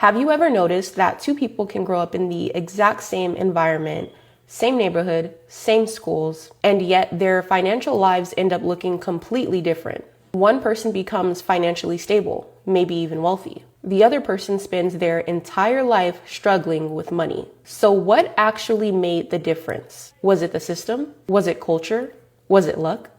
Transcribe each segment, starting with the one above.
Have you ever noticed that two people can grow up in the exact same environment, same neighborhood, same schools, and yet their financial lives end up looking completely different? One person becomes financially stable, maybe even wealthy. The other person spends their entire life struggling with money. So what actually made the difference? Was it the system? Was it culture? Was it luck?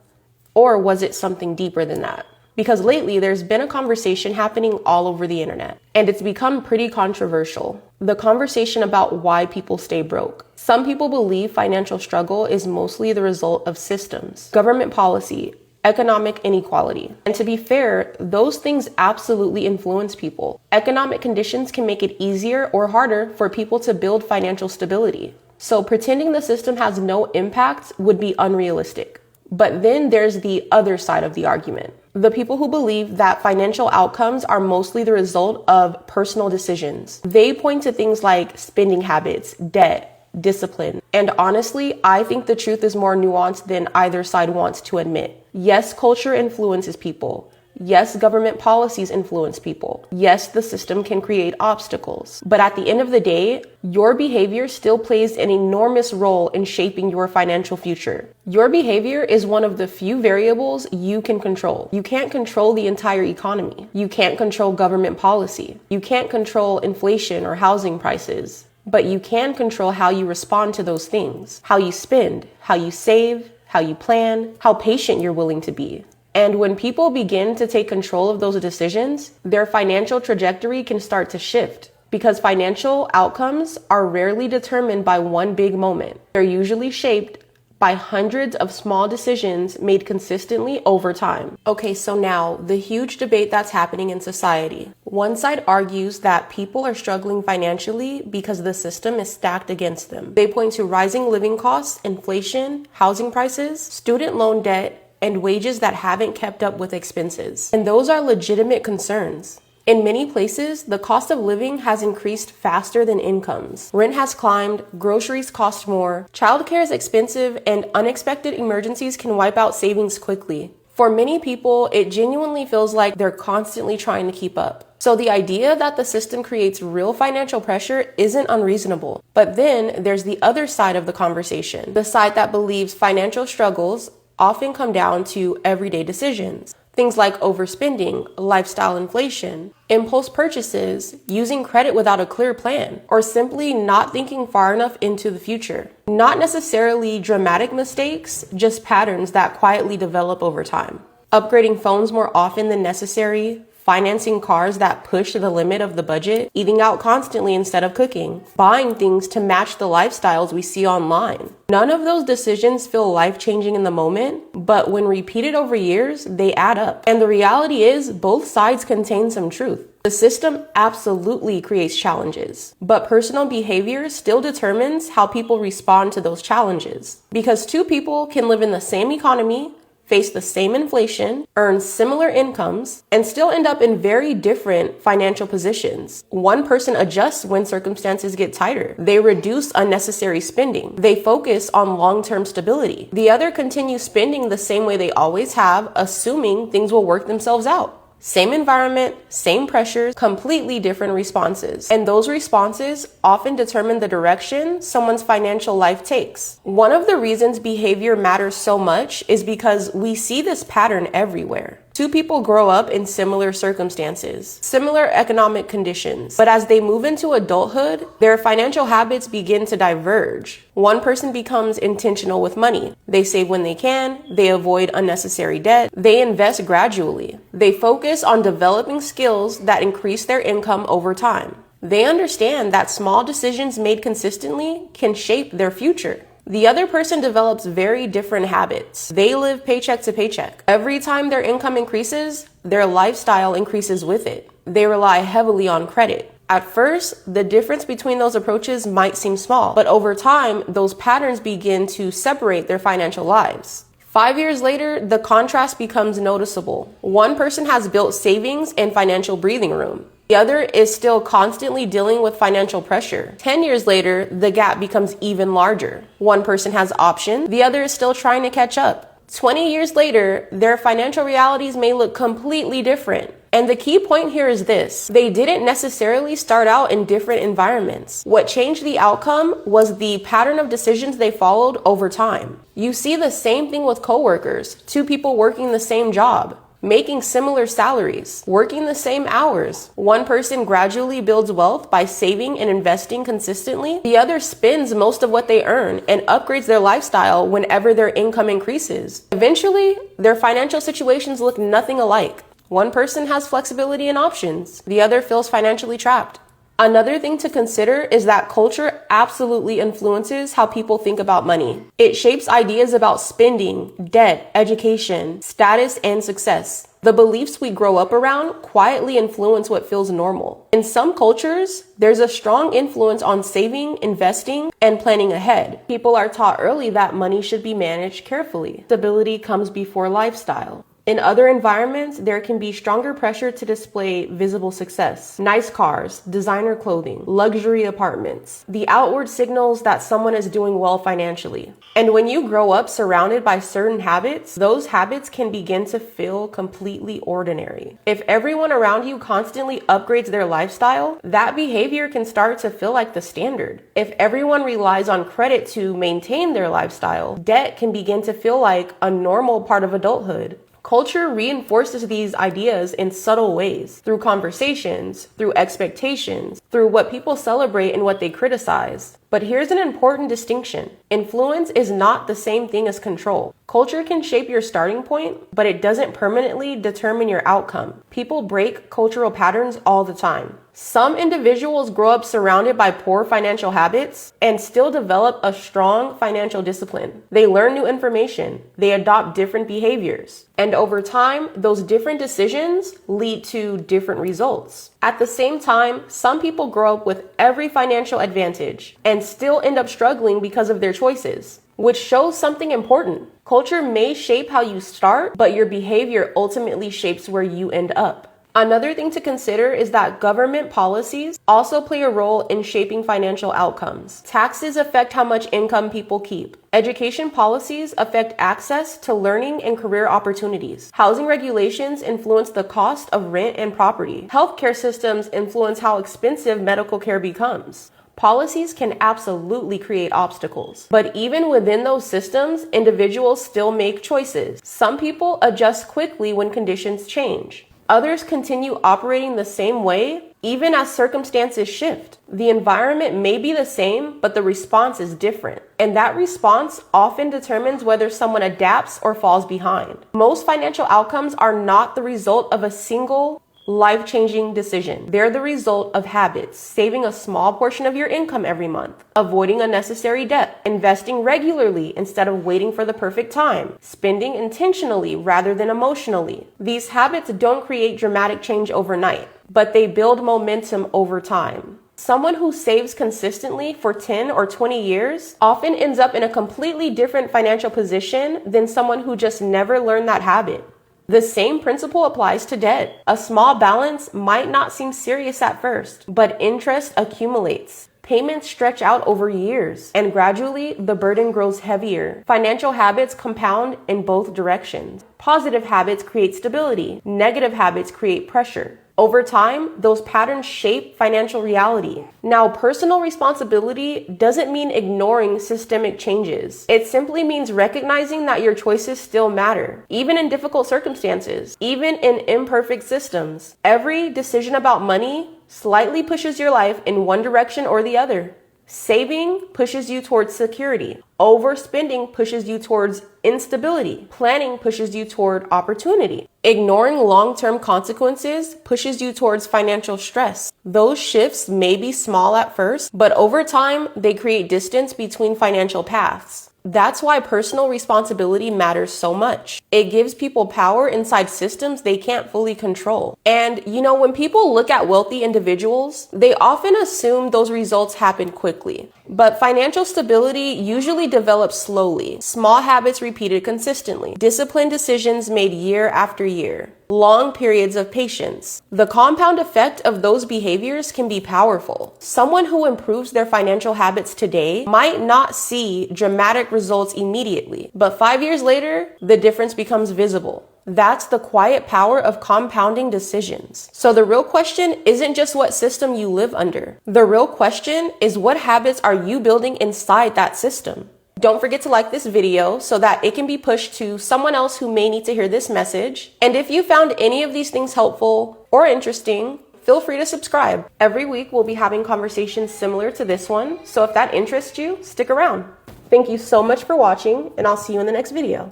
Or was it something deeper than that? Because lately there's been a conversation happening all over the internet, and it's become pretty controversial. The conversation about why people stay broke. Some people believe financial struggle is mostly the result of systems, government policy, economic inequality. And to be fair, those things absolutely influence people. Economic conditions can make it easier or harder for people to build financial stability. So pretending the system has no impact would be unrealistic. But then there's the other side of the argument. The people who believe that financial outcomes are mostly the result of personal decisions. They point to things like spending habits, debt, discipline. And honestly, I think the truth is more nuanced than either side wants to admit. Yes, culture influences people. Yes, government policies influence people. Yes, the system can create obstacles. But at the end of the day, your behavior still plays an enormous role in shaping your financial future. Your behavior is one of the few variables you can control. You can't control the entire economy. You can't control government policy. You can't control inflation or housing prices. But you can control how you respond to those things, how you spend, how you save, how you plan, how patient you're willing to be. And when people begin to take control of those decisions, their financial trajectory can start to shift, because financial outcomes are rarely determined by one big moment. They're usually shaped by hundreds of small decisions made consistently over time. Okay, so now the huge debate that's happening in society. One side argues that people are struggling financially because the system is stacked against them. They point to rising living costs, inflation, housing prices, student loan debt, and wages that haven't kept up with expenses. And those are legitimate concerns. In many places, the cost of living has increased faster than incomes. Rent has climbed, groceries cost more, childcare is expensive, and unexpected emergencies can wipe out savings quickly. For many people, it genuinely feels like they're constantly trying to keep up. So the idea that the system creates real financial pressure isn't unreasonable. But then there's the other side of the conversation, the side that believes financial struggles often come down to everyday decisions. Things like overspending, lifestyle inflation, impulse purchases, using credit without a clear plan, or simply not thinking far enough into the future. Not necessarily dramatic mistakes, just patterns that quietly develop over time. Upgrading phones more often than necessary, financing cars that push the limit of the budget, eating out constantly instead of cooking, buying things to match the lifestyles we see online. None of those decisions feel life-changing in the moment, but when repeated over years, they add up. And the reality is, both sides contain some truth. The system absolutely creates challenges, but personal behavior still determines how people respond to those challenges. Because two people can live in the same economy, face the same inflation, earn similar incomes, and still end up in very different financial positions. One person adjusts when circumstances get tighter. They reduce unnecessary spending. They focus on long-term stability. The other continues spending the same way they always have, assuming things will work themselves out. Same environment, same pressures, completely different responses. And those responses often determine the direction someone's financial life takes. One of the reasons behavior matters so much is because we see this pattern everywhere. Two people grow up in similar circumstances, similar economic conditions, but as they move into adulthood, their financial habits begin to diverge. One person becomes intentional with money. They save when they can, they avoid unnecessary debt, they invest gradually. They focus on developing skills that increase their income over time. They understand that small decisions made consistently can shape their future. The other person develops very different habits. They live paycheck to paycheck. Every time their income increases, their lifestyle increases with it. They rely heavily on credit. At first, the difference between those approaches might seem small, but over time, those patterns begin to separate their financial lives. 5 years later, the contrast becomes noticeable. One person has built savings and financial breathing room. The other is still constantly dealing with financial pressure. 10 years later, the gap becomes even larger. One person has options, the other is still trying to catch up. 20 years later, their financial realities may look completely different. And the key point here is this: they didn't necessarily start out in different environments. What changed the outcome was the pattern of decisions they followed over time. You see the same thing with coworkers, two people working the same job, making similar salaries, working the same hours. One person gradually builds wealth by saving and investing consistently. The other spends most of what they earn and upgrades their lifestyle whenever their income increases. Eventually, their financial situations look nothing alike. One person has flexibility and options. The other feels financially trapped. Another thing to consider is that culture absolutely influences how people think about money. It shapes ideas about spending, debt, education, status, and success. The beliefs we grow up around quietly influence what feels normal. In some cultures, there's a strong influence on saving, investing, and planning ahead. People are taught early that money should be managed carefully. Stability comes before lifestyle. In other environments, there can be stronger pressure to display visible success. Nice cars, designer clothing, luxury apartments. The outward signals that someone is doing well financially. And when you grow up surrounded by certain habits, those habits can begin to feel completely ordinary. If everyone around you constantly upgrades their lifestyle, that behavior can start to feel like the standard. If everyone relies on credit to maintain their lifestyle, debt can begin to feel like a normal part of adulthood. Culture reinforces these ideas in subtle ways, through conversations, through expectations, through what people celebrate and what they criticize. But here's an important distinction. Influence is not the same thing as control. Culture can shape your starting point, but it doesn't permanently determine your outcome. People break cultural patterns all the time. Some individuals grow up surrounded by poor financial habits and still develop a strong financial discipline. They learn new information. They adopt different behaviors. And over time, those different decisions lead to different results. At the same time, some people grow up with every financial advantage and still end up struggling because of their choices, which shows something important. Culture may shape how you start, but your behavior ultimately shapes where you end up. Another thing to consider is that government policies also play a role in shaping financial outcomes. Taxes affect how much income people keep. Education policies affect access to learning and career opportunities. Housing regulations influence the cost of rent and property. Healthcare systems influence how expensive medical care becomes. Policies can absolutely create obstacles, but even within those systems, individuals still make choices. Some people adjust quickly when conditions change. Others continue operating the same way, even as circumstances shift. The environment may be the same, but the response is different. And that response often determines whether someone adapts or falls behind. Most financial outcomes are not the result of a single life-changing decision. They're the result of habits: saving a small portion of your income every month, avoiding unnecessary debt, investing regularly instead of waiting for the perfect time, spending intentionally rather than emotionally. These habits don't create dramatic change overnight, but they build momentum over time. Someone who saves consistently for 10 or 20 years often ends up in a completely different financial position than someone who just never learned that habit. The same principle applies to debt. A small balance might not seem serious at first, but interest accumulates. Payments stretch out over years, and gradually the burden grows heavier. Financial habits compound in both directions. Positive habits create stability. Negative habits create pressure. Over time, those patterns shape financial reality. Now, personal responsibility doesn't mean ignoring systemic changes. It simply means recognizing that your choices still matter, even in difficult circumstances, even in imperfect systems. Every decision about money slightly pushes your life in one direction or the other. Saving pushes you towards security. Overspending pushes you towards instability. Planning pushes you toward opportunity. Ignoring long-term consequences pushes you towards financial stress. Those shifts may be small at first, but over time, they create distance between financial paths. That's why personal responsibility matters so much. It gives people power inside systems they can't fully control. And when people look at wealthy individuals, they often assume those results happen quickly. But financial stability usually develops slowly. Small habits repeated consistently. Disciplined decisions made year after year. Long periods of patience. The compound effect of those behaviors can be powerful. Someone who improves their financial habits today might not see dramatic dramatic results immediately, but 5 years later, the difference becomes visible. That's the quiet power of compounding decisions. So the real question isn't just what system you live under. The real question is, what habits are you building inside that system? Don't forget to like this video so that it can be pushed to someone else who may need to hear this message. And if you found any of these things helpful or interesting, feel free to subscribe. Every week we'll be having conversations similar to this one, so if that interests you, stick around. Thank you so much for watching, and I'll see you in the next video.